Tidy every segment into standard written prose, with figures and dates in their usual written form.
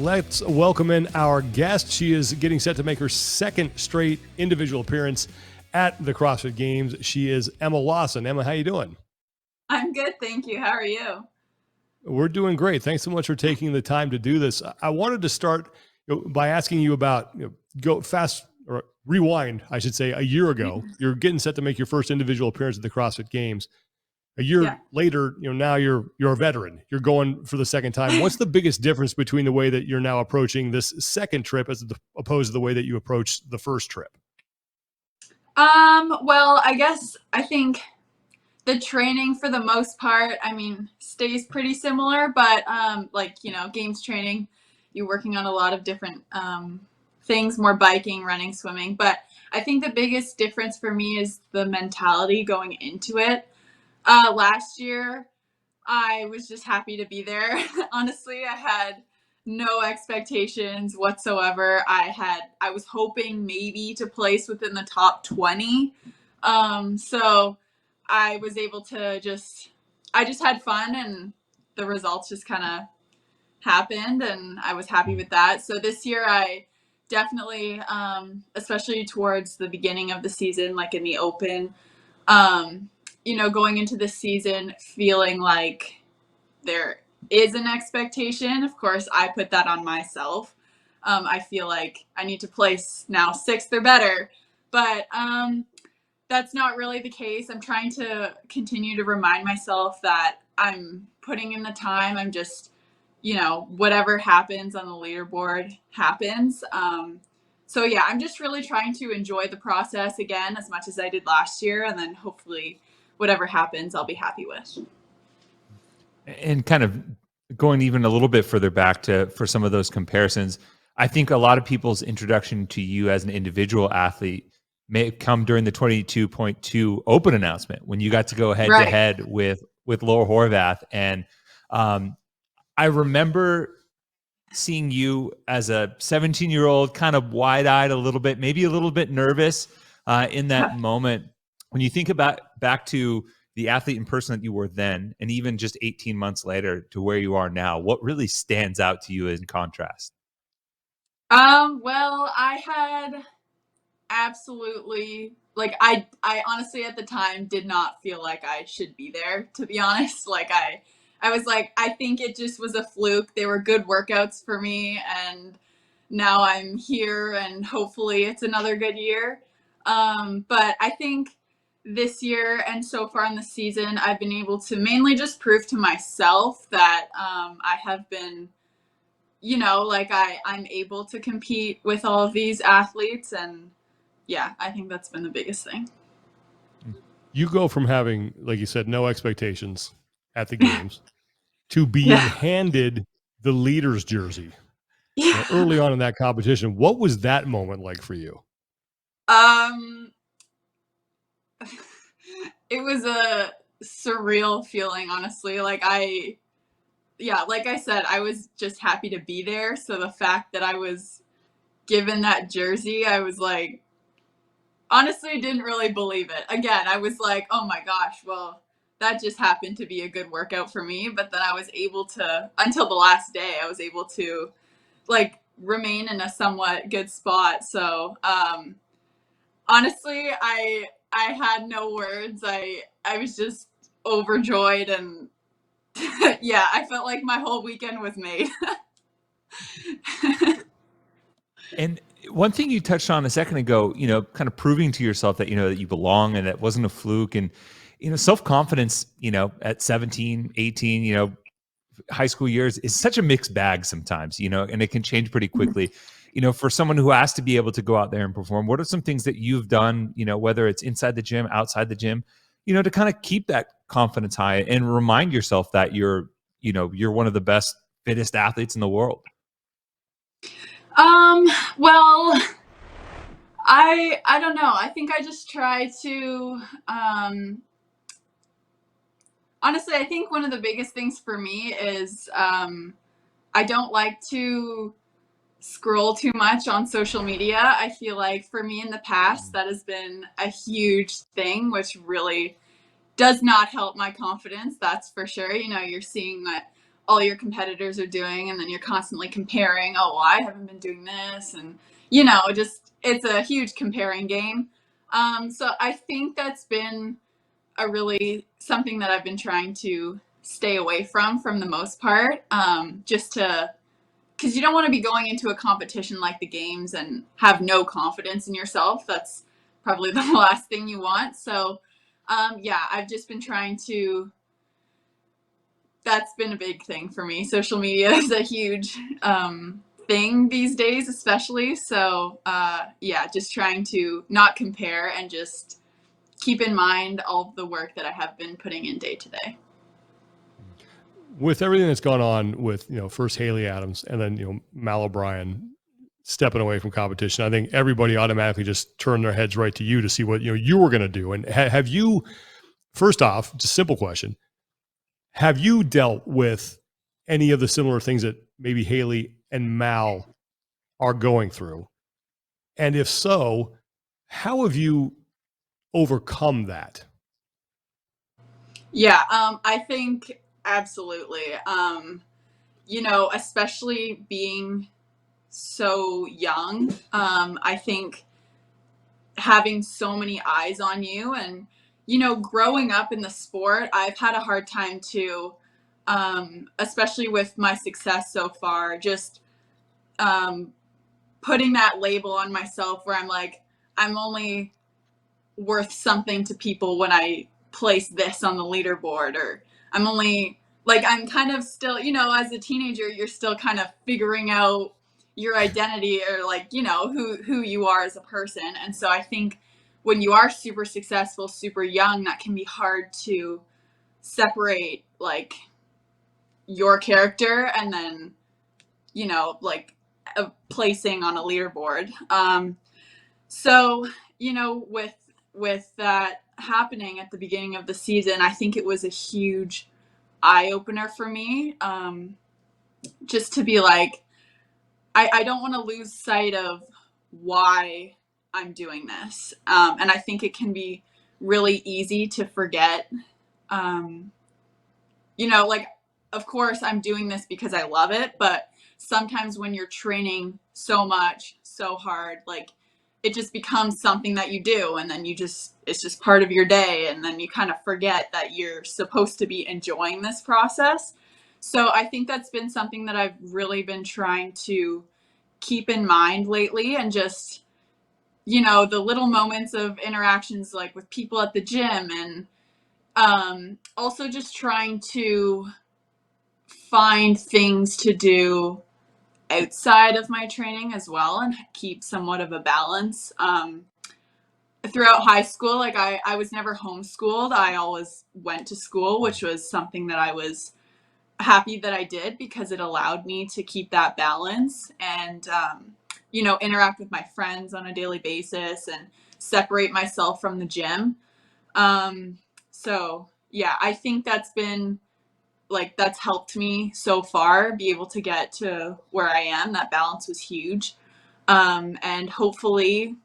let's welcome in our guest. She is getting set to make her second straight individual appearance at the CrossFit Games. She is Emma Lawson. Emma, how you doing? I'm good, thank you. How are you? We're doing great. Thanks so much for taking the time to do this. I wanted to start by asking you about go fast or rewind, I should say, a year ago. You're getting set to make your first individual appearance at the CrossFit Games. A year later, now you're a veteran. You're going for the second time. What's the biggest difference between the way that you're now approaching this second trip as opposed to the way that you approached the first trip? Well, I think the training for the most part, stays pretty similar, but games training, you're working on a lot of different things, more biking, running, swimming. But I think the biggest difference for me is the mentality going into it. Last year, I was just happy to be there. Honestly, I had no expectations whatsoever. I was hoping maybe to place within the top 20. So I was able to I just had fun, and the results just kind of happened, and I was happy with that. So this year I definitely, especially towards the beginning of the season, like in the open, going into the season feeling like there is an expectation. Of course, I put that on myself. I feel like I need to place now 6th or better, but that's not really the case. I'm trying to continue to remind myself that I'm putting in the time. I'm just, whatever happens on the leaderboard happens. So yeah, I'm just really trying to enjoy the process again as much as I did last year, and then hopefully whatever happens, I'll be happy with. And kind of going even a little bit further back for some of those comparisons, I think a lot of people's introduction to you as an individual athlete may have come during the 22.2 open announcement when you got to go head to head with Laura Horvath. And I remember seeing you as a 17-year-old, kind of wide-eyed a little bit, maybe a little bit nervous in that moment. When you think about back to the athlete and person that you were then, and even just 18 months later to where you are now, what really stands out to you in contrast? Well, I had absolutely, I honestly at the time did not feel like I should be there, to be honest. I was like, I think it just was a fluke. They were good workouts for me, and now I'm here, and hopefully it's another good year. But I think this year and so far in the season, I've been able to mainly just prove to myself that I have been, I'm able to compete with all of these athletes. And yeah, I think that's been the biggest thing. You go from having, like you said, no expectations at the games to being handed the leader's jersey early on in that competition. What was that moment like for you? It was a surreal feeling, honestly. Like I said, I was just happy to be there. So the fact that I was given that jersey, I was like, honestly, didn't really believe it. Again, I was like, oh my gosh, well, that just happened to be a good workout for me. But then I was able to, until the last day, I was able to remain in a somewhat good spot. So honestly, I had no words. I was just overjoyed, and yeah, I felt like my whole weekend was made. And one thing you touched on a second ago, kind of proving to yourself that, that you belong and that wasn't a fluke. And, self-confidence, at 17, 18, high school years is such a mixed bag sometimes, and it can change pretty quickly. For someone who has to be able to go out there and perform, what are some things that you've done, whether it's inside the gym, outside the gym, to kind of keep that confidence high and remind yourself that you're one of the best, fittest athletes in the world? Well, I don't know. I think I just try to, honestly, I think one of the biggest things for me is, I don't like to scroll too much on social media. I feel like for me in the past, that has been a huge thing, which really does not help my confidence. That's for sure. You're seeing that all your competitors are doing, and then you're constantly comparing, oh, well, I haven't been doing this, and you know, just it's a huge comparing game. So I think that's been a really something that I've been trying to stay away from the most part, just to because you don't want to be going into a competition like the games and have no confidence in yourself. That's probably the last thing you want. So yeah, I've just been trying to, that's been a big thing for me. Social media is a huge thing these days, especially. So yeah, just trying to not compare and just keep in mind all of the work that I have been putting in day to day. With everything that's gone on with, first Haley Adams and then, Mal O'Brien stepping away from competition, I think everybody automatically just turned their heads right to you to see what, you were going to do. And have you, first off, just a simple question, have you dealt with any of the similar things that maybe Haley and Mal are going through? And if so, how have you overcome that? Yeah, I think absolutely. Especially being so young, I think having so many eyes on you and, growing up in the sport, I've had a hard time too, especially with my success so far, just putting that label on myself where I'm like, I'm only worth something to people when I place this on the leaderboard, or I'm only like, I'm kind of still, as a teenager, you're still kind of figuring out your identity, or like, who you are as a person. And so I think when you are super successful, super young, that can be hard to separate like your character and then, like a placing on a leaderboard. So, with that happening at the beginning of the season, I think it was a huge eye opener for me. Just to be like, I don't want to lose sight of why I'm doing this. And I think it can be really easy to forget. Like, of course, I'm doing this because I love it, but sometimes when you're training so much, so hard, like it just becomes something that you do, and then it's just part of your day, and then you kind of forget that you're supposed to be enjoying this process. So I think that's been something that I've really been trying to keep in mind lately, and just, the little moments of interactions like with people at the gym, and also just trying to find things to do outside of my training as well and keep somewhat of a balance. Throughout high school, like I was never homeschooled. I always went to school, which was something that I was happy that I did because it allowed me to keep that balance and, interact with my friends on a daily basis and separate myself from the gym. So yeah, I think that's helped me so far be able to get to where I am. That balance was huge. And hopefully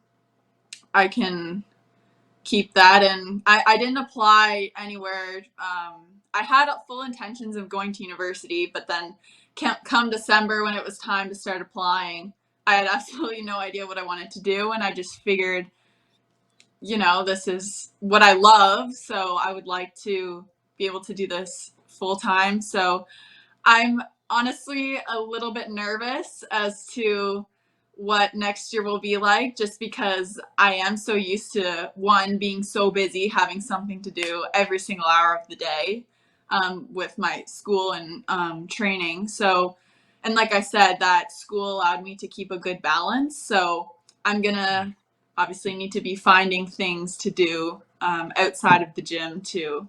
I can keep that. And I didn't apply anywhere. I had full intentions of going to university, but then come December when it was time to start applying, I had absolutely no idea what I wanted to do. And I just figured, this is what I love. So I would like to be able to do this full time. So I'm honestly a little bit nervous as to what next year will be like, just because I am so used to being so busy, having something to do every single hour of the day, with my school and training. So, and like I said, that school allowed me to keep a good balance. So I'm gonna obviously need to be finding things to do outside of the gym to,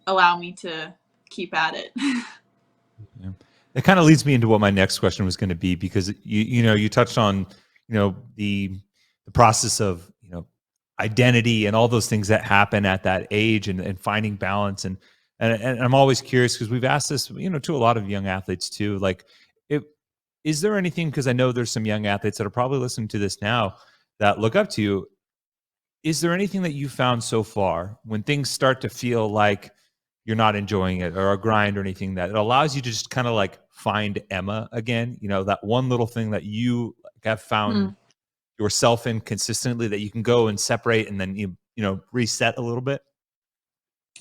allow me to keep at it. Yeah. It kind of leads me into what my next question was going to be, because you touched on the process of identity and all those things that happen at that age, and finding balance, and I'm always curious, because we've asked this to a lot of young athletes too, like, is there anything, because I know there's some young athletes that are probably listening to this now that look up to you, is there anything that you found so far when things start to feel like you're not enjoying it, or a grind or anything, that it allows you to just kind of like find Emma again, that one little thing that you have found yourself in consistently, that you can go and separate and then reset a little bit?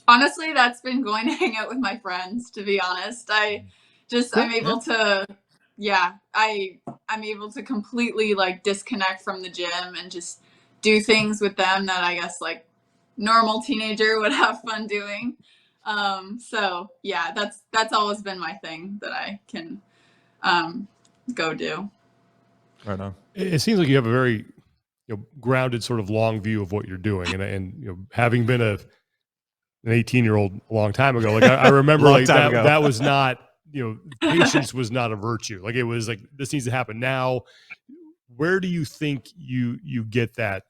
Honestly, that's been going to hang out with my friends, to be honest. Cool. I'm able to, yeah, I'm able to completely like disconnect from the gym and just do things with them that I guess like normal teenager would have fun doing. So yeah, that's always been my thing that I can go do. Right on. It seems like you have a very grounded sort of long view of what you're doing, and having been an 18-year-old a long time ago, like I remember like that was not, patience was not a virtue. Like it was like, this needs to happen now. Where do you think you get that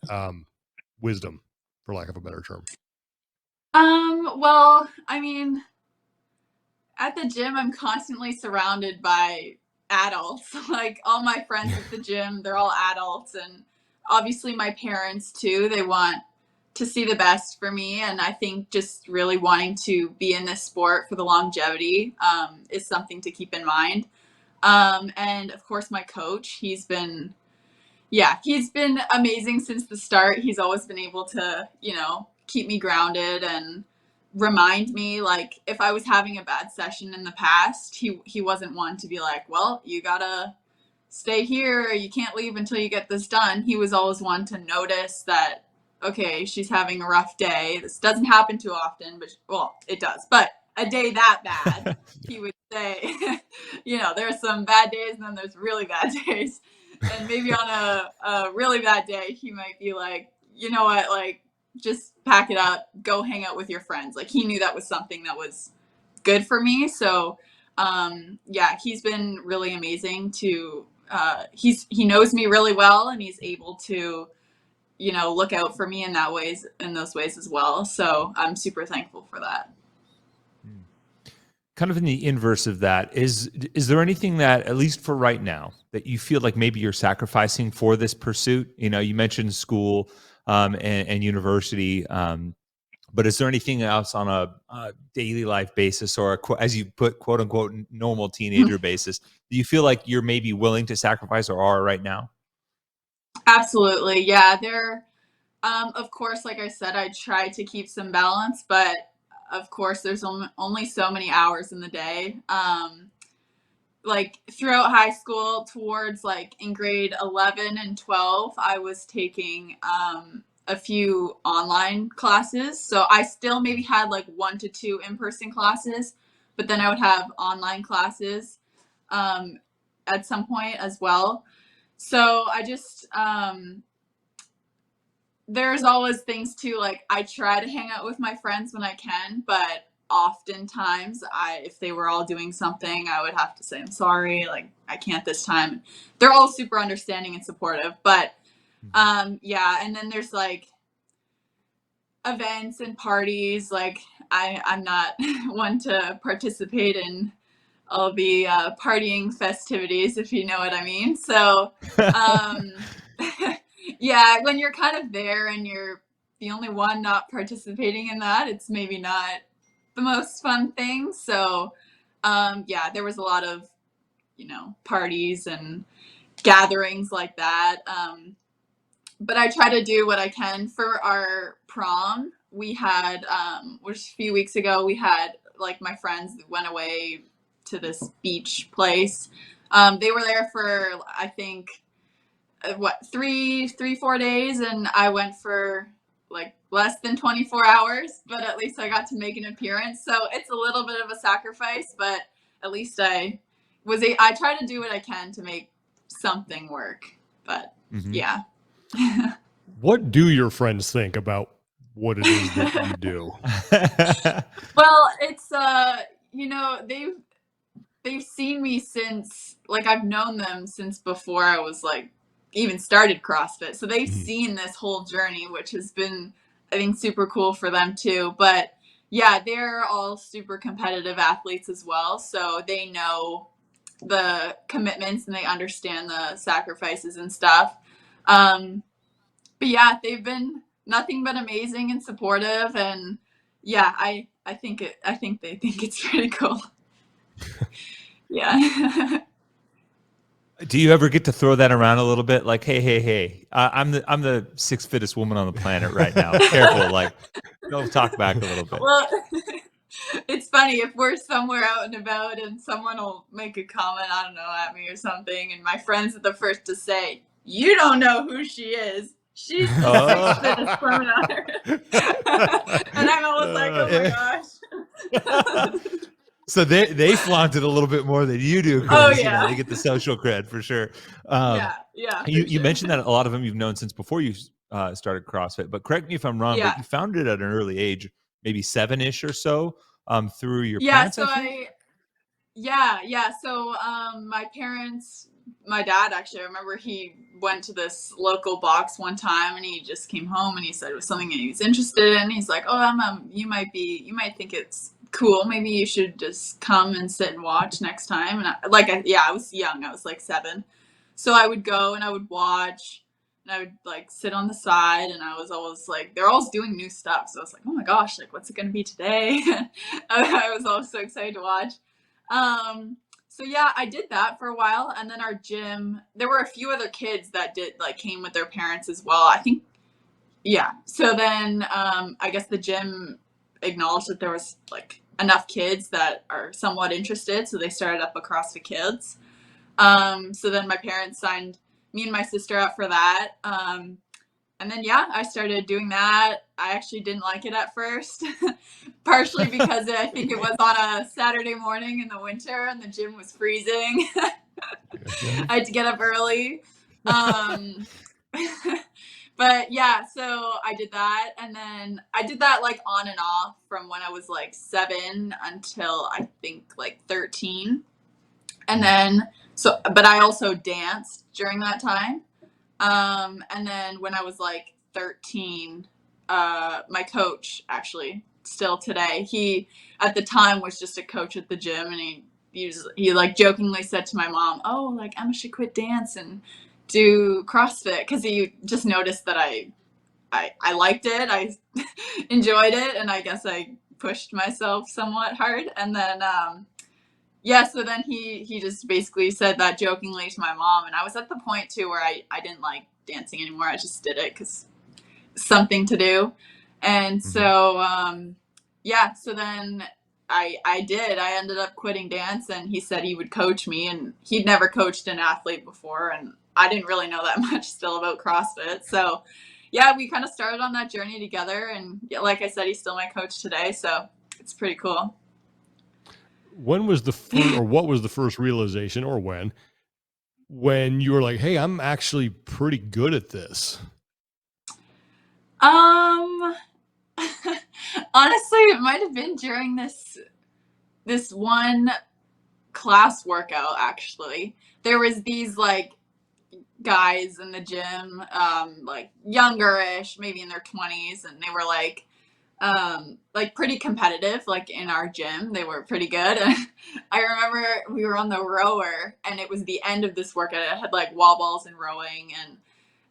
wisdom, for lack of a better term? Well, I mean, at the gym, I'm constantly surrounded by adults. Like all my friends at the gym, they're all adults, and obviously my parents too. They want to see the best for me, and I think just really wanting to be in this sport for the longevity is something to keep in mind. And of course, my coach, he's been amazing since the start. He's always been able to, keep me grounded and remind me, like if I was having a bad session in the past, he wasn't one to be like, well, you gotta stay here, you can't leave until you get this done. He was always one to notice that, okay, she's having a rough day. This doesn't happen too often, but well, it does. But a day that bad, he would say, there's some bad days and then there's really bad days. And maybe on a really bad day, he might be like, you know what, like just pack it up, go hang out with your friends. Like he knew that was something that was good for me. So yeah, he's been really amazing to he knows me really well, and he's able to look out for me in those ways as well. So I'm super thankful for that. Kind of in the inverse of that, is there anything that, at least for right now, that you feel like maybe you're sacrificing for this pursuit? You mentioned school and university, but is there anything else on a daily life basis, or as you put, quote unquote, normal teenager basis, do you feel like you're maybe willing to sacrifice, or are right now? Absolutely. Yeah. Of course, like I said, I try to keep some balance, but of course there's only so many hours in the day. Like throughout high school, towards like in grade 11 and 12, I was taking a few online classes. So I still maybe had like 1 to 2 in-person classes, but then I would have online classes at some point as well. So I just there's always things too, like I try to hang out with my friends when I can, but oftentimes if they were all doing something, I would have to say, I'm sorry, like I can't this time. They're all super understanding and supportive, but yeah. And then there's like events and parties. Like I'm not one to participate in all the partying festivities, if you know what I mean. So yeah, when you're kind of there and you're the only one not participating in that, it's maybe not the most fun thing. So yeah, there was a lot of parties and gatherings like that. But I try to do what I can. For our prom, we had which a few weeks ago, we had like my friends went away to this beach place. They were there for I think 4 days, and I went for like less than 24 hours, but at least I got to make an appearance. So it's a little bit of a sacrifice, but at least I try to do what I can to make something work. But yeah. What do your friends think about what it is that you do? Well, it's they've seen me since, like, I've known them since before I was like even started CrossFit. So they've seen this whole journey, which has been, I think, super cool for them too. But yeah, they're all super competitive athletes as well. So they know the commitments and they understand the sacrifices and stuff. But yeah, they've been nothing but amazing and supportive. And yeah, I think they think it's pretty cool. Yeah. Do you ever get to throw that around a little bit? Like, hey, I'm the sixth fittest woman on the planet right now. Careful, like, go talk back a little bit. Well, it's funny if we're somewhere out and about and someone will make a comment, I don't know, at me or something, and my friends are the first to say, "You don't know who she is. She's the sixth fittest woman on earth." And I'm always like, "Oh my gosh." So they flaunt it a little bit more than you do. Oh You know, yeah. they get the social cred for sure. Yeah. You mentioned that a lot of them you've known since before you started CrossFit, but correct me if I'm wrong, Yeah. but you found it at an early age, maybe 7-ish or so, through your Yeah, parents, so I think? So my parents, my dad actually, I remember he went to this local box one time and he just came home and he said it was something that he was interested in. He's like, "Oh, you might think it's cool. Maybe you should just come and sit and watch next time." And I was young. I was like 7. So I would go and I would watch and I would like sit on the side and I was always like, they're always doing new stuff. So I was like, "Oh my gosh, like what's it going to be today?" I was always so excited to watch. So yeah, I did that for a while, and then our gym, there were a few other kids that came with their parents as well. I think, yeah. So then, I guess the gym acknowledged that there was like enough kids that are somewhat interested, so they started up a CrossFit Kids. So then my parents signed me and my sister up for that. And then, yeah, I started doing that. I actually didn't like it at first, partially because I think it was on a Saturday morning in the winter and the gym was freezing. I had to get up early. But yeah, so I did that. And then I did that like on and off from when I was like 7 until I think like 13. And then, but I also danced during that time. And then when I was like 13, my coach actually still today, he at the time was just a coach at the gym and he like jokingly said to my mom, "Oh, like Emma should quit dance and do CrossFit." 'Cause he just noticed that I liked it. I enjoyed it. And I guess I pushed myself somewhat hard. And then, yeah, so then he just basically said that jokingly to my mom, and I was at the point too where I didn't like dancing anymore. I just did it because something to do, and so yeah, so then I ended up quitting dance, and he said he would coach me, and he'd never coached an athlete before, and I didn't really know that much still about CrossFit, so yeah, we kind of started on that journey together, and yeah, like I said, he's still my coach today, so it's pretty cool. When was the first, or what was the first realization, or when you were like, "Hey, I'm actually pretty good at this"? Honestly, it might have been during this one class workout. Actually, there was these like guys in the gym, like younger-ish, maybe in their 20s, and they were like pretty competitive, like in our gym. They were pretty good. And I remember we were on the rower and it was the end of this workout. It had like wall balls and rowing. And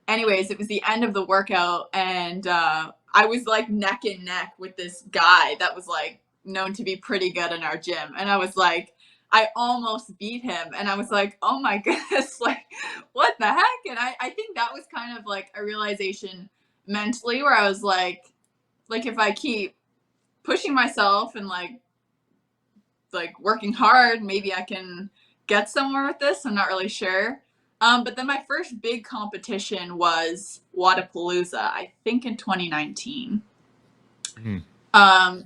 anyways, it was the end of the workout. And I was like neck and neck with this guy that was like known to be pretty good in our gym. And I was like, I almost beat him. And I was like, oh my goodness, like what the heck? And I think that was kind of like a realization mentally where I was like if I keep pushing myself and like working hard, maybe I can get somewhere with this. I'm not really sure. But then my first big competition was Wadapalooza, I think in 2019.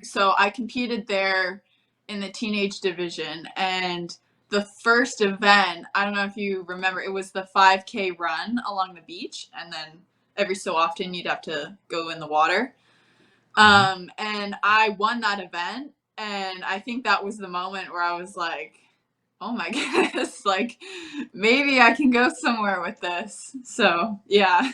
So I competed there in the teenage division, and the first event, I don't know if you remember, it was the 5K run along the beach, and then every so often you'd have to go in the water. And I won that event, and I think that was the moment where I was like, oh my goodness, like maybe I can go somewhere with this. So yeah.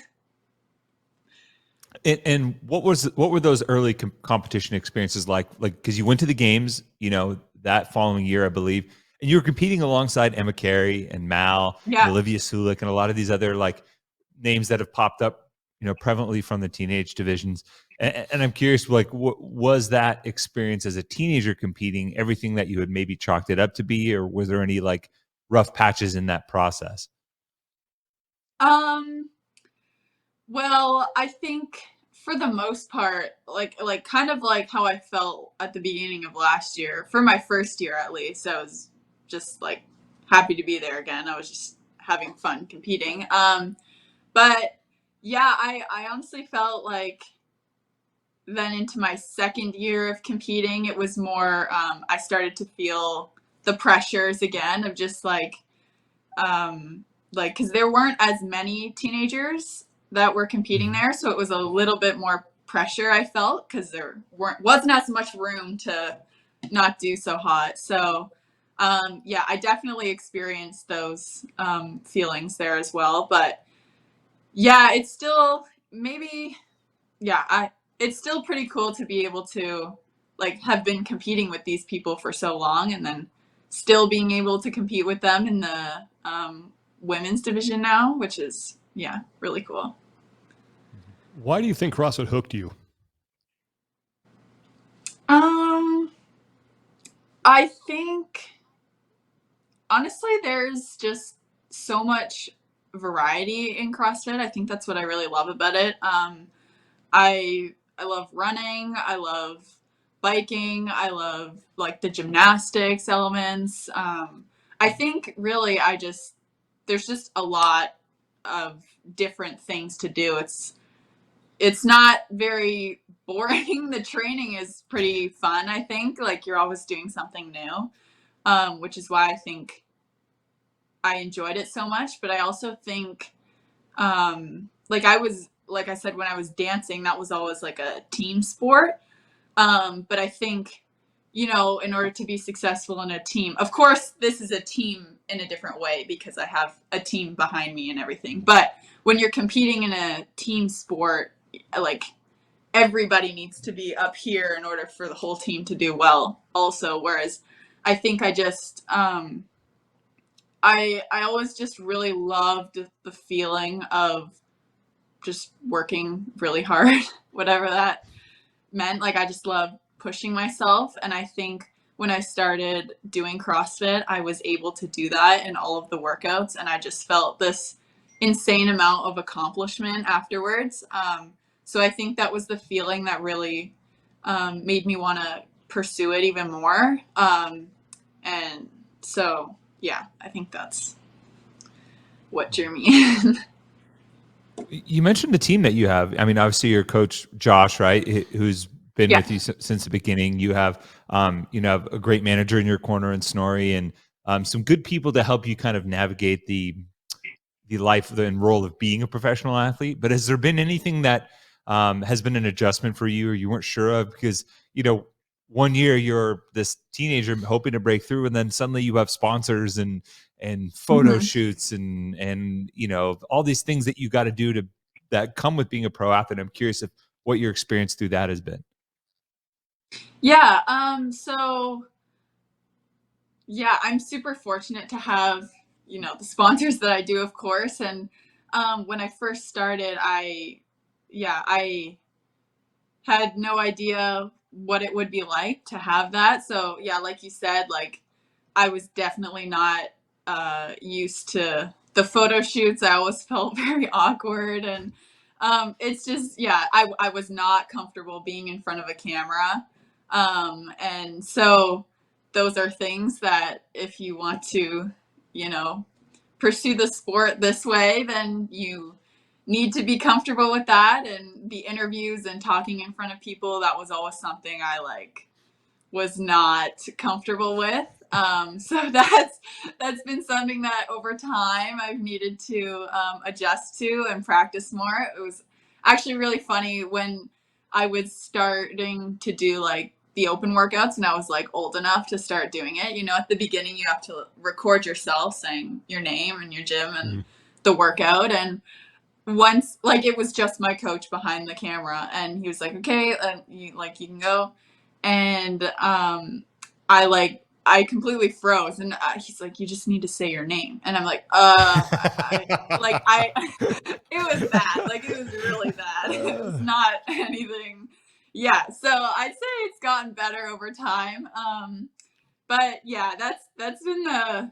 And what were those early competition experiences like? Like, because you went to the games, you know, that following year, I believe, and you were competing alongside Emma Carey and Mal and Yeah. Olivia Sulik and a lot of these other like names that have popped up prevalently from the teenage divisions. And I'm curious, like, was that experience as a teenager competing everything that you had maybe chalked it up to be, or was there any like rough patches in that process? Um, well, I think for the most part, like kind of like how I felt at the beginning of last year, for my first year at least, I was just like happy to be there again. I was just having fun competing. But yeah, I honestly felt like then into my second year of competing, it was more, I started to feel the pressures again of just because there weren't as many teenagers that were competing Mhm. there, so it was a little bit more pressure I felt because there wasn't as much room to not do so hot. So yeah, I definitely experienced those feelings there as well. But yeah, it's still maybe yeah, I it's still pretty cool to be able to like have been competing with these people for so long and then still being able to compete with them in the women's division now, which is yeah, really cool. Why do you think CrossFit hooked you? Um, I think honestly, there's just so much variety in CrossFit. I think that's what I really love about it. I love running. I love biking. I love like the gymnastics elements. I think really there's just a lot of different things to do. It's not very boring. The training is pretty fun. I think like you're always doing something new, which is why I think I enjoyed it so much. But I also think like I said when I was dancing, that was always like a team sport. But I think, in order to be successful in a team, of course, this is a team in a different way because I have a team behind me and everything. But when you're competing in a team sport, like everybody needs to be up here in order for the whole team to do well also. Whereas I think I always just really loved the feeling of just working really hard, whatever that meant. Like I just love pushing myself, and I think when I started doing CrossFit, I was able to do that in all of the workouts, and I just felt this insane amount of accomplishment afterwards. So I think that was the feeling that really made me want to pursue it even more. And so yeah, I think that's what drew me in. You mentioned the team that you have. I mean, obviously your coach Josh, right, who's been Yeah. with you since the beginning. You have, have a great manager in your corner in Snorri, and some good people to help you kind of navigate the life and role of being a professional athlete. But has there been anything that has been an adjustment for you, or you weren't sure of? Because one year you're this teenager hoping to break through, and then suddenly you have sponsors and photo Mhm. shoots shoots and all these things that you got to do to that come with being a pro athlete. I'm curious if what your experience through that has been. Yeah. So yeah, I'm super fortunate to have, the sponsors that I do, of course. And when I first started, I had no idea what it would be like to have that. So yeah, like you said, like I was definitely not used to the photo shoots. I always felt very awkward, and it's just yeah, I was not comfortable being in front of a camera, and so those are things that if you want to, you know, pursue the sport this way, then you need to be comfortable with that. And the interviews and talking in front of people, that was always something I was not comfortable with. So that's been something that over time I've needed to adjust to and practice more. It was actually really funny when I was starting to do like the open workouts and I was like old enough to start doing it. At the beginning you have to record yourself saying your name and your gym and Mhm. the workout. And once like it was just my coach behind the camera and he was like, okay, you can go. And I like I completely froze, and he's like, "You just need to say your name," and I'm like, it was bad. Like, it was really bad. It was not anything. Yeah, so I'd say it's gotten better over time. But yeah, that's been the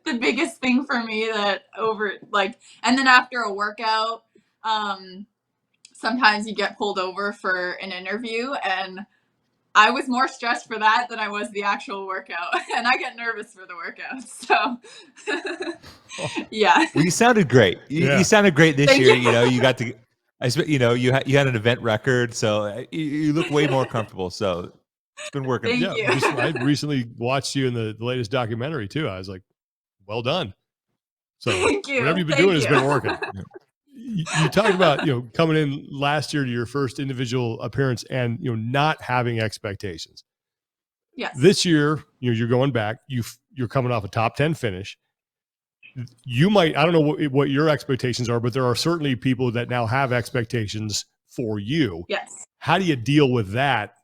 the biggest thing for me that over like, and then after a workout, sometimes you get pulled over for an interview, and I was more stressed for that than I was the actual workout, and I get nervous for the workouts. So, yeah. Well, you sounded great. Yeah. You sounded great this Thank year. you. You know, you got to, you had an event record, so you look way more comfortable. So it's been working. Thank Yeah. you. I recently watched you in the latest documentary too. I was like, well done. So Thank you. whatever you've been Thank doing has you. been working. You talked about, coming in last year to your first individual appearance and, not having expectations. Yes. This year, you're going back, you're coming off a top 10 finish. You might, I don't know what your expectations are, but there are certainly people that now have expectations for you. Yes. How do you deal with that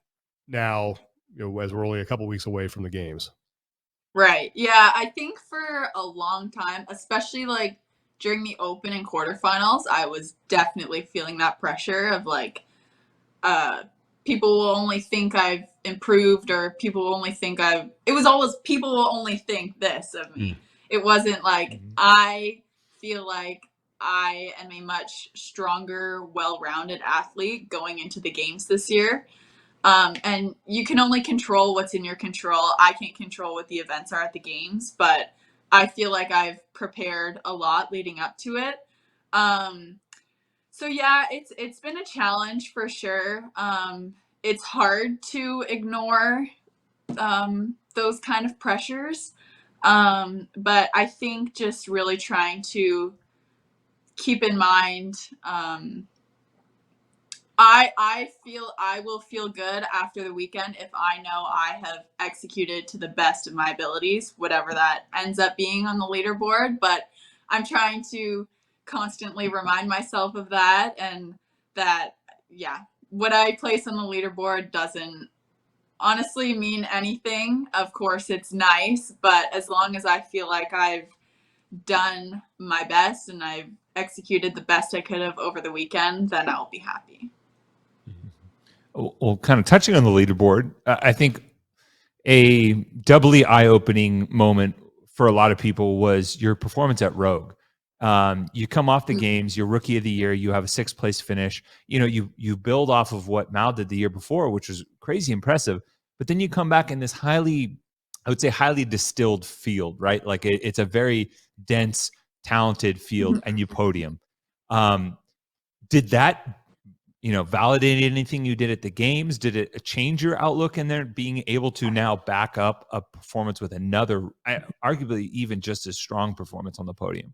now, as we're only a couple weeks away from the games? Right. Yeah, I think for a long time, especially like during the open and quarterfinals, I was definitely feeling that pressure of like, uh, people will only think I've improved, or people will only think it was always people will only think this of me. It wasn't like, I feel like I am a much stronger, well-rounded athlete going into the games this year. And you can only control what's in your control. I can't control what the events are at the games, but I feel like I've prepared a lot leading up to it. So yeah, it's been a challenge for sure. It's hard to ignore those kind of pressures. But I think just really trying to keep in mind, I feel I will feel good after the weekend if I know I have executed to the best of my abilities, whatever that ends up being on the leaderboard. But I'm trying to constantly remind myself of that, and that, yeah, what I place on the leaderboard doesn't honestly mean anything. Of course, it's nice, but as long as I feel like I've done my best and I've executed the best I could have over the weekend, then I'll be happy. Well, kind of touching on the leaderboard, I think a doubly eye-opening moment for a lot of people was your performance at Rogue. You come off the games, you're rookie of the year, you have a 6th place finish. You build off of what Mal did the year before, which was crazy impressive. But then you come back in this I would say highly distilled field, right? Like it's a very dense, talented field, and you podium. Did that validate anything you did at the games? Did it change your outlook in there, being able to now back up a performance with another, arguably even just as strong performance on the podium?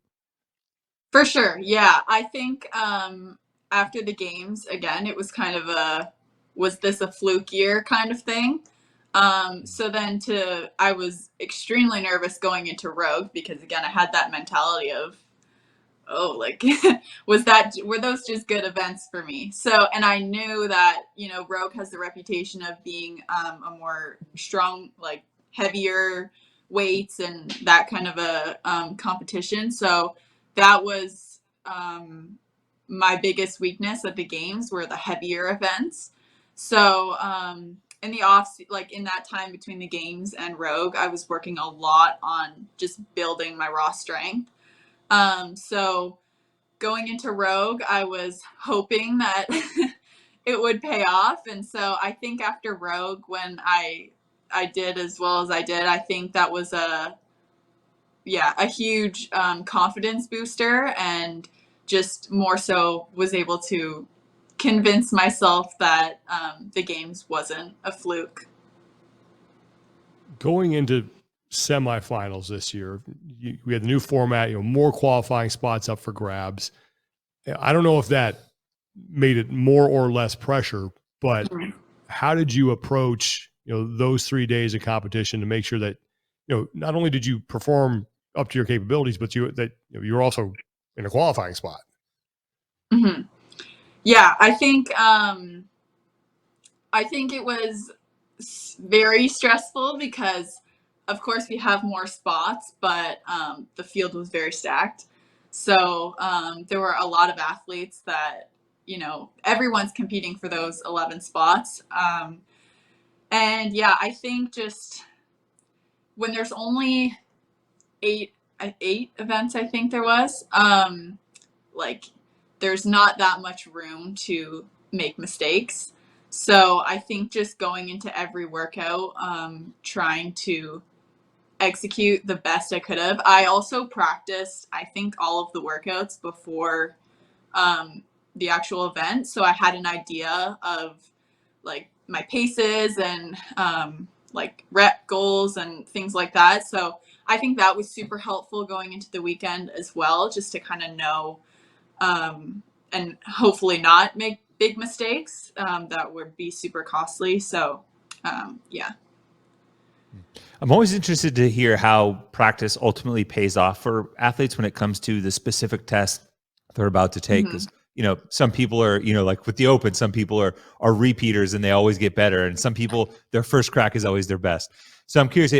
For sure. Yeah. I think after the games, again, it was kind of was this a fluke year kind of thing? So then I was extremely nervous going into Rogue because, again, I had that mentality of, oh, like, were those just good events for me? So, and I knew that, Rogue has the reputation of being a more strong, like heavier weights and that kind of a competition. So that was my biggest weakness at the games, were the heavier events. So in the like in that time between the games and Rogue, I was working a lot on just building my raw strength. So going into Rogue, I was hoping that it would pay off. And so I think after Rogue, when I did as well as I did, I think that was a huge confidence booster, and just more so was able to convince myself that the games wasn't a fluke. Going into semifinals this year, we had the new format, more qualifying spots up for grabs. I don't know if that made it more or less pressure, but how did you approach, those 3 days of competition to make sure that, not only did you perform up to your capabilities, but you're also in a qualifying spot? Mm-hmm. Yeah, I think it was very stressful because of course we have more spots, but the field was very stacked. So there were a lot of athletes that, everyone's competing for those 11 spots. And yeah, I think just when there's only eight events, I think there was, like there's not that much room to make mistakes. So I think just going into every workout, trying to execute the best I could have. I also practiced, I think, all of the workouts before the actual event. So I had an idea of like my paces and like rep goals and things like that. So I think that was super helpful going into the weekend as well, just to kind of know and hopefully not make big mistakes that would be super costly. So yeah. I'm always interested to hear how practice ultimately pays off for athletes when it comes to the specific test they're about to take. Because some people are, like with the open, some people are repeaters and they always get better, and some people their first crack is always their best. So I'm curious,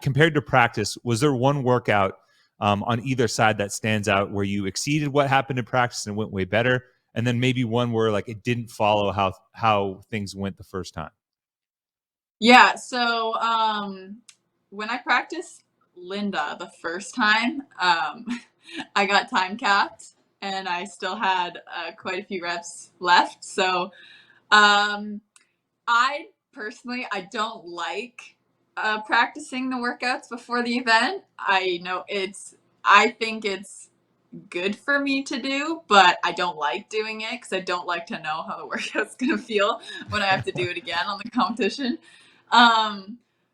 compared to practice, was there one workout on either side that stands out where you exceeded what happened in practice and went way better, and then maybe one where like it didn't follow how things went the first time? Yeah. So when I practiced Linda the first time, I got time capped and I still had quite a few reps left. So I personally, I don't like practicing the workouts before the event. I think it's good for me to do, but I don't like doing it because I don't like to know how the workout's going to feel when I have to do it again on the competition.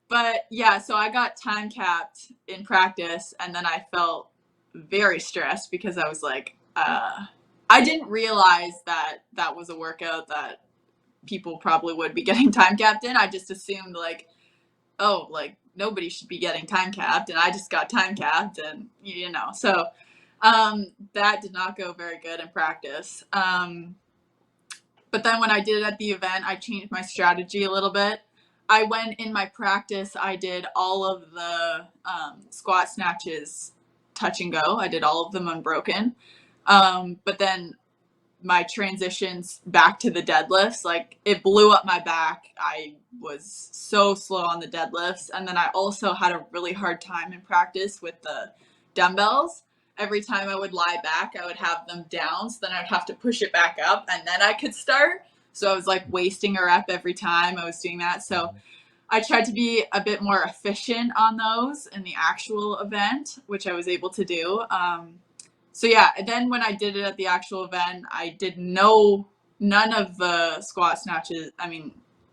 But yeah, so I got time capped in practice, and then I felt very stressed because I was like, I didn't realize that that was a workout that people probably would be getting time capped in. I just assumed like, oh, like nobody should be getting time capped, and I just got time capped, and so that did not go very good in practice. But then when I did it at the event, I changed my strategy a little bit. I went in my practice, I did all of the squat snatches touch and go. I did all of them unbroken. But then my transitions back to the deadlifts, like it blew up my back. I was so slow on the deadlifts. And then I also had a really hard time in practice with the dumbbells. Every time I would lie back, I would have them down. So then I'd have to push it back up and then I could start. So I was like wasting a rep every time I was doing that. So I tried to be a bit more efficient on those in the actual event, which I was able to do. So yeah, and then when I did it at the actual event, I did none of the squat snatches,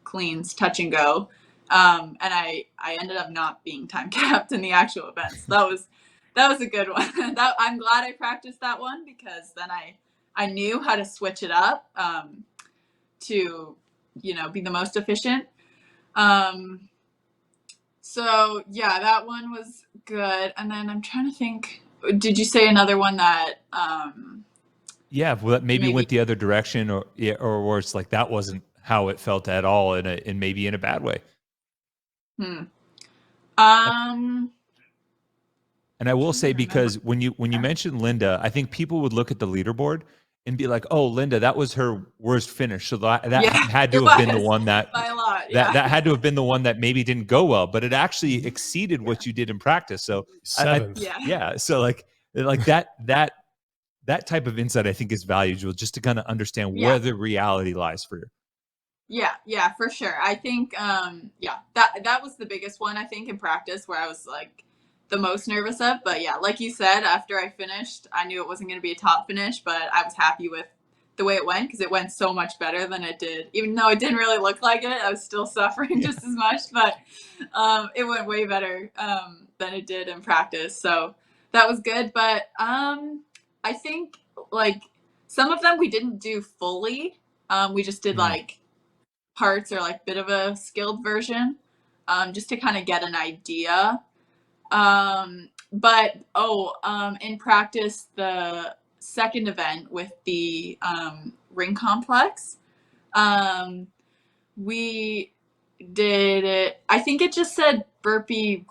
cleans, touch and go. And I ended up not being time capped in the actual event. So that was a good one. I'm glad I practiced that one because then I knew how to switch it up to be the most efficient. So yeah, that one was good. And then I'm trying to think, did you say another one that Yeah, well, that maybe went the other direction, or where it's like that wasn't how it felt at all, in maybe in a bad way. And I will say, because when you mentioned Linda, I think people would look at the leaderboard and be like, "Oh, Linda, that was her worst finish." So that had to have been the one that by a lot, yeah. that had to have been the one that maybe didn't go well, but it actually exceeded what you did in practice. So seventh, yeah. So like that type of insight, I think, is valuable just to kind of understand where the reality lies for you. Yeah, for sure. I think that was the biggest one, I think, in practice where I was like the most nervous of. But yeah, like you said, after I finished, I knew it wasn't going to be a top finish, but I was happy with the way it went because it went so much better than it did. Even though it didn't really look like it, I was still suffering just as much, but it went way better than it did in practice. So that was good. But I think like some of them we didn't do fully. We just did like parts or like bit of a skilled version just to kind of get an idea. But in practice, the second event with the ring complex, we did it. I think it just said burpee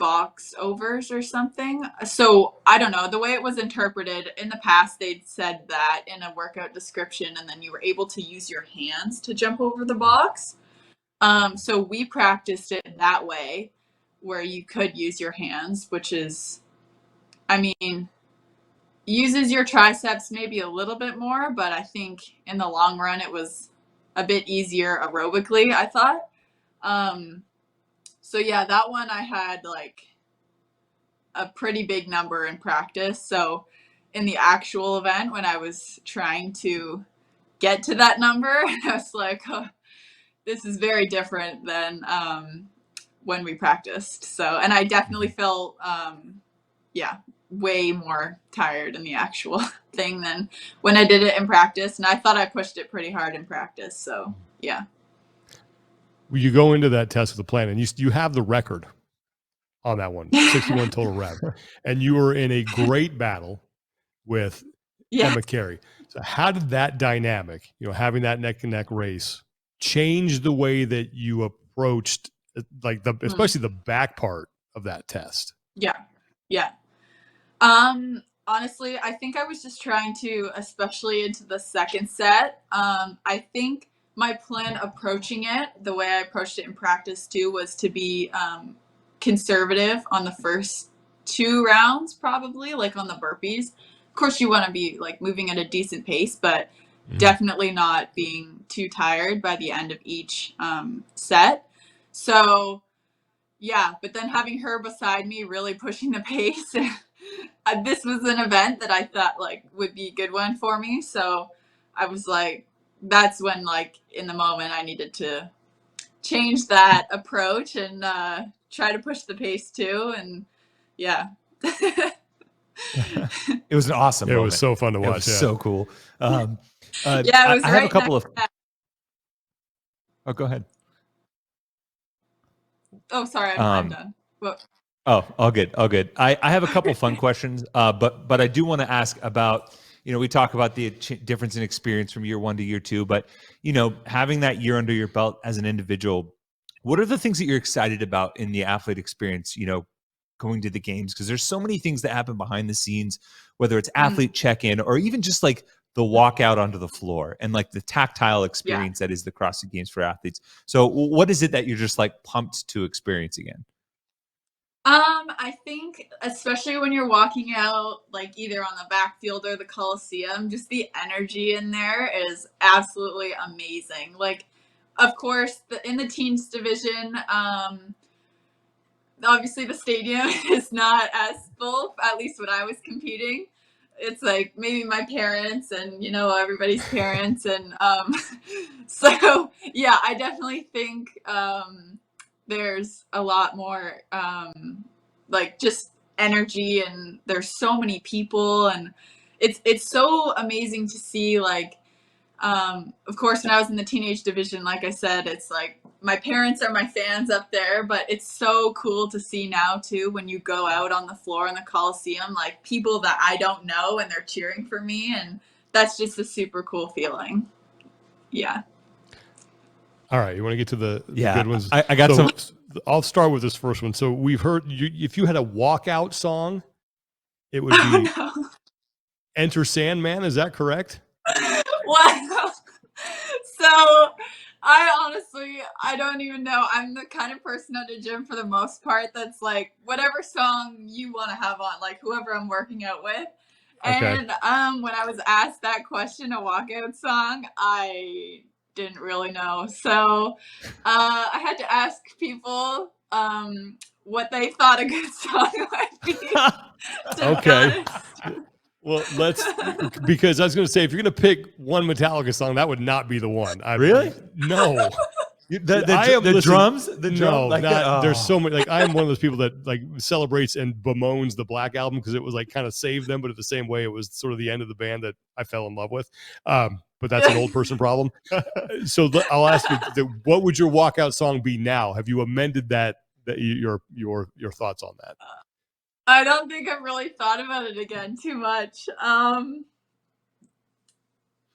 box overs or something. So I don't know, the way it was interpreted in the past, they'd said that in a workout description, and then you were able to use your hands to jump over the box. So we practiced it that way, where you could use your hands, which is, I mean, uses your triceps maybe a little bit more, but I think in the long run it was a bit easier aerobically, I thought. So yeah, that one I had like a pretty big number in practice. So in the actual event, when I was trying to get to that number, I was like, oh, this is very different than when we practiced. So, and I definitely felt, yeah, way more tired in the actual thing than when I did it in practice. And I thought I pushed it pretty hard in practice. So, yeah. You go into that test with a plan, and you have the record on that one, 61 total rep, and you were in a great battle with Emma Carey. So how did that dynamic, having that neck and neck race, change the way that you approached, like especially the back part of that test? Yeah. Honestly, I think I was just trying to, especially into the second set. I think my plan approaching it, the way I approached it in practice too, was to be conservative on the first 2 rounds, probably, like on the burpees. Of course, you want to be like moving at a decent pace, but definitely not being too tired by the end of each set. So yeah, but then having her beside me really pushing the pace, this was an event that I thought like would be a good one for me. So I was like, that's when like in the moment I needed to change that approach and try to push the pace too. And yeah. It was an awesome moment. It was so fun to watch. It was so cool. Yeah, it was I have a couple of. Oh, go ahead. Oh, sorry, I'm done. What? Oh, all good, all good. I have a couple fun questions, but I do want to ask about, we talk about the difference in experience from year 1 to year 2, but having that year under your belt as an individual, what are the things that you're excited about in the athlete experience? Going to the games, because there's so many things that happen behind the scenes, whether it's athlete check-in or even just like the walkout onto the floor and like the tactile experience that is the CrossFit Games for athletes. So what is it that you're just like pumped to experience again? I think especially when you're walking out, like either on the backfield or the Coliseum, just the energy in there is absolutely amazing. Like, of course, in the teens division, obviously the stadium is not as full, at least when I was competing. It's like maybe my parents and everybody's parents, and so yeah, I definitely think there's a lot more like just energy, and there's so many people, and it's so amazing to see. Like of course, when I was in the teenage division, like I said, it's like my parents are my fans up there, but it's so cool to see now too when you go out on the floor in the Coliseum, like people that I don't know and they're cheering for me, and that's just a super cool feeling. Yeah. All right, you want to get to the good ones? I got some. I'll start with this first one. So we've heard if you had a walkout song, it would be Enter Sandman. Is that correct? Wow. So I don't even know. I'm the kind of person at the gym for the most part that's like whatever song you want to have on, like whoever I'm working out with. Okay. And when I was asked that question, a walkout song, I didn't really know. So I had to ask people what they thought a good song might be. Okay. Well, because I was going to say, if you're going to pick one Metallica song, that would not be the one. Really? No. The drums? No, like, there's so many. Like, I am one of those people that like celebrates and bemoans the Black Album because it was like kind of saved them, but at the same way, it was sort of the end of the band that I fell in love with. But that's an old person problem. So I'll ask you, what would your walkout song be now? Have you amended that? Your thoughts on that? I don't think I've really thought about it again too much.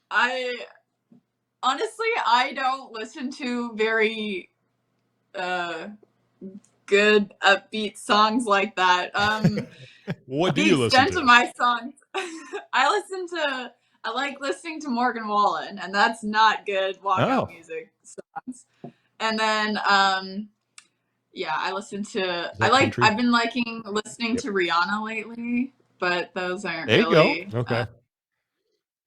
I honestly, I don't listen to very good upbeat songs like that. What do The you listen extent to? of my songs, I like listening to Morgan Wallen, and that's not good walkout Oh, music songs. And then yeah, Is that country? I've been listening Yep. to Rihanna lately, but those aren't there you go. really Okay.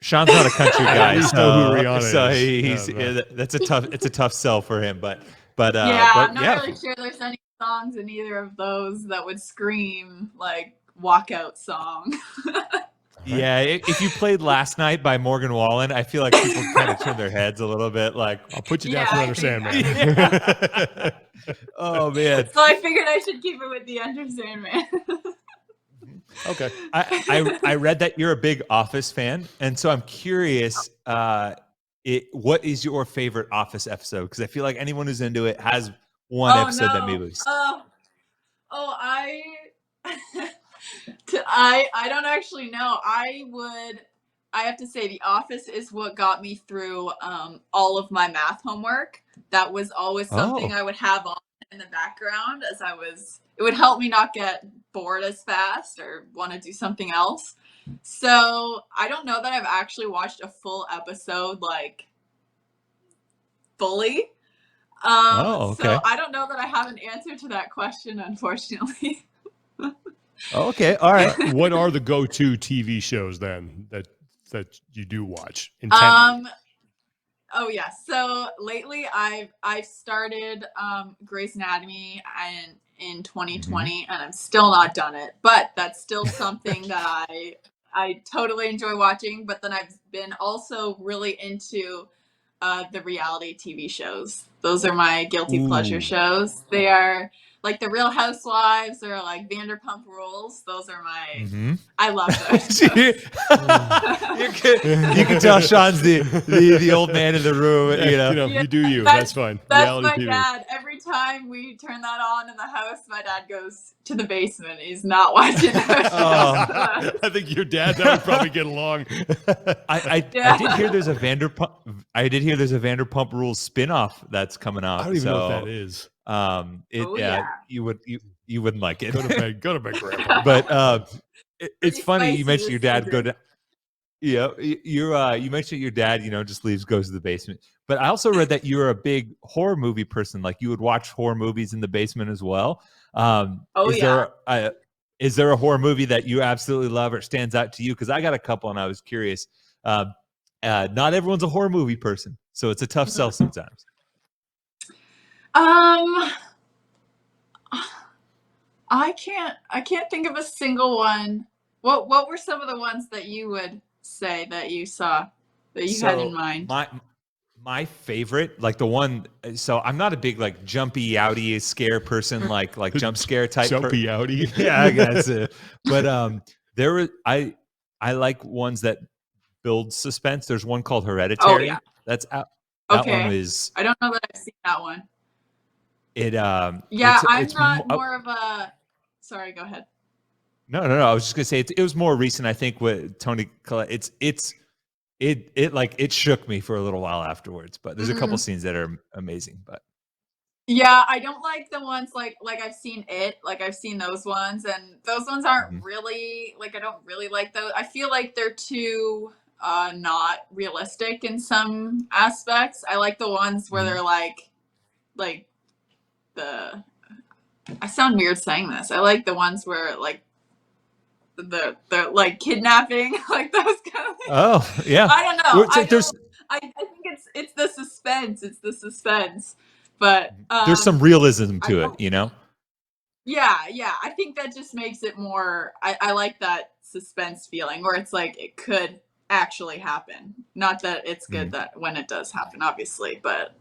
Sean's not a country I guy, at least know who so Rihanna is. he's Yeah, that's a tough sell for him. But yeah, I'm not yeah, really sure there's any songs in either of those that would scream like walkout song. yeah. If you played Last Night by Morgan Wallen, I feel like people kind of turn their heads a little bit. Like, I'll put you down Yeah, for I Enter think- Sandman. oh man. So I figured I should keep it with the Enter Sandman. Okay. I read that you're a big Office fan, and so I'm curious. What is your favorite Office episode? Because I feel like anyone who's into it has one episode that maybe. I I don't actually know. I have to say The Office is what got me through all of my math homework. That was always something I would have on in the background it would help me not get bored as fast or want to do something else. So I don't know that I've actually watched a full episode like fully. Okay. So I don't know that I have an answer to that question, unfortunately. Okay, all right. What are the go-to TV shows then that you do watch intently? Oh yeah. So lately I've started Grey's Anatomy in 2020 and I'm still not done it. But that's still something that I totally enjoy watching. But then I've been also really into the reality TV shows. Those are my guilty pleasure shows. They are like the Real Housewives or like Vanderpump Rules. Those are my I love those. You can tell Sean's the old man in the room. You know. You do you. That's fine. That's Reality my TV. dad. Every time we turn that on in the house, my dad goes to the basement. He's not watching those. I think your dad and I would probably get along. I did hear there's a Vanderpump Rules spin-off that's coming off. I don't even know what that is. You wouldn't like it. Go to bed, Grandpa. But it's funny you spicy mentioned your dad go decision. to. Yeah, you mentioned your dad, just goes to the basement. But I also read that you're a big horror movie person. Like you would watch horror movies in the basement as well. Is there a horror movie that you absolutely love or stands out to you? Because I got a couple, and I was curious. Not everyone's a horror movie person, so it's a tough sell sometimes. I can't think of a single one. What were some of the ones that you would say that you saw that you had in mind? My favorite, like the one. So I'm not a big like jumpy outy scare person, like jump scare type. Jumpy outy. Yeah, I guess. But there were I like ones that build suspense. There's one called Hereditary. Oh, yeah. That's out. That Okay. one is. I don't know that I've seen that one. Yeah, I'm not more of a. Sorry, go ahead. No. I was just gonna say it was more recent. I think with Tony Collette. It shook me for a little while afterwards. But there's a couple scenes that are amazing. But yeah, I don't like the ones like I've seen it. Like I've seen those ones, and those ones aren't really like I don't really like those. I feel like they're too not realistic in some aspects. I like the ones where they're like the. I sound weird saying this. I like the ones where like the like kidnapping, like those kind of things. Oh yeah, I don't know. I think it's the suspense. It's the suspense. But there's some realism to it, Yeah. I think that just makes it more. I like that suspense feeling, where it's like it could actually happen. Not that it's good that when it does happen, obviously, but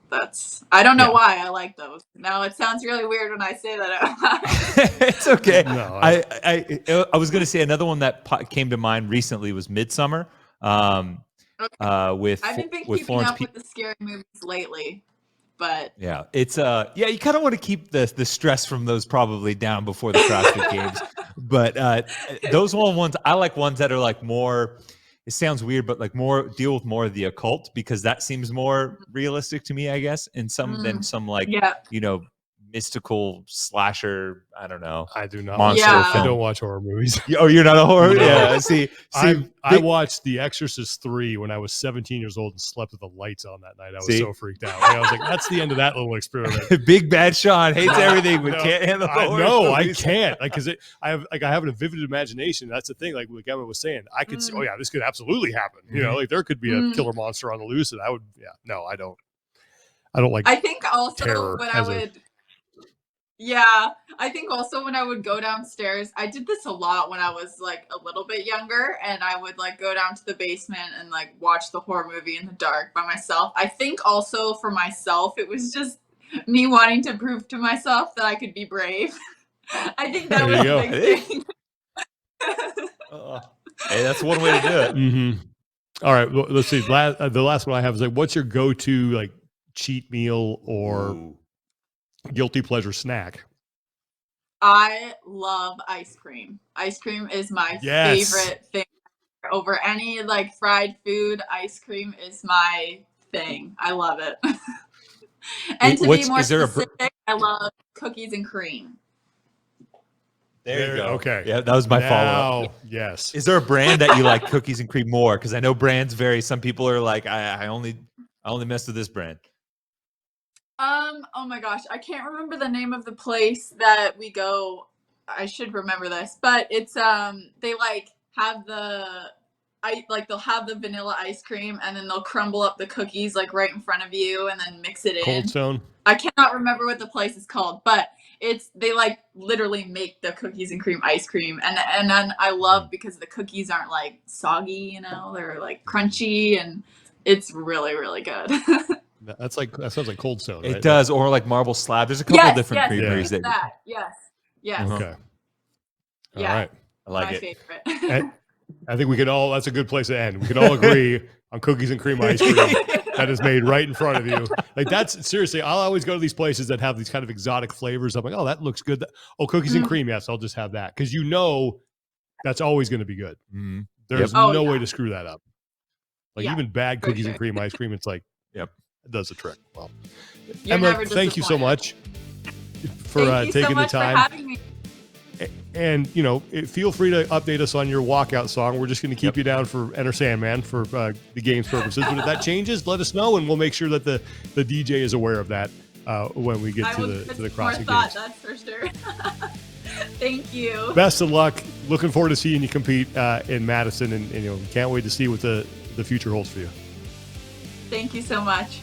I don't know why I like those. Now it sounds really weird when I say that. It's okay. No, I was going to say another one that came to mind recently was Midsummer. With I haven't been with keeping Florence up with the scary movies lately, but yeah, it's you kind of want to keep the stress from those probably down before the CrossFit Games, but those ones I like ones that are like more. It sounds weird, but like deal with more of the occult, because that seems more realistic to me, I guess, and than some like mystical slasher. I don't know. I do not. Monster Yeah. I film. don't watch horror movies. Oh, you're not a horror? No. Yeah. See, I watched The Exorcist 3 when I was 17 years old and slept with the lights on that night. I was so freaked out. I was like, that's the end of that little experiment. Big Bad Sean hates everything, but No, can't handle horror. No, I movies. can't. Like, because I have a vivid imagination. That's the thing. Like Emma was saying, I could see, oh yeah, this could absolutely happen. You know, like there could be a killer monster on the loose, and I would, yeah, no, I don't like. I think also terror when I would, yeah, I think also when I would go downstairs, I did this a lot when I was like a little bit younger, and I would like go down to the basement and like watch the horror movie in the dark by myself. I think also for myself, it was just me wanting to prove to myself that I could be brave. I think that There was you go. a big thing. Hey, that's one way to do it. Mm-hmm. All right, well, let's see. The last one I have is like, what's your go-to like cheat meal or guilty pleasure snack? I love ice cream. Ice cream is my favorite thing over any like fried food. Ice cream is my thing. I love it. And to be more specific, I love cookies and cream. There you go. Okay. Yeah, that was my follow-up. Yes. Is there a brand that you like cookies and cream more? Because I know brands vary. Some people are like, I only mess with this brand. Oh my gosh, I can't remember the name of the place that we go. I should remember this, but it's they like have they'll have the vanilla ice cream and then they'll crumble up the cookies like right in front of you and then mix it in. Cold Stone. I cannot remember what the place is called, but they like literally make the cookies and cream ice cream, and then I love because the cookies aren't like soggy, you know, they're like crunchy, and it's really, really good. That sounds like Cold Stone. It right? does, or like marble slab. There's a couple different creameries that. Yes. Okay. All Yeah. right. I like my it. favorite. And I think we can all. That's a good place to end. We can all agree on cookies and cream ice cream that is made right in front of you. Like that's seriously. I'll always go to these places that have these kind of exotic flavors. I'm like, oh, that looks good. Oh, cookies and cream. Yes, I'll just have that because you know that's always going to be good. Mm-hmm. There's no way to screw that up. Like even bad cookies and cream ice cream, it's like, it does the trick. Well, Emma, thank you so much for taking the time. For having me. And feel free to update us on your walkout song. We're just going to keep you down for Enter Sandman for the game's purposes. But if that changes, let us know, and we'll make sure that the DJ is aware of that when we get to the CrossFit Games. That's for sure. Thank you. Best of luck. Looking forward to seeing you compete in Madison, and can't wait to see what the future holds for you. Thank you so much.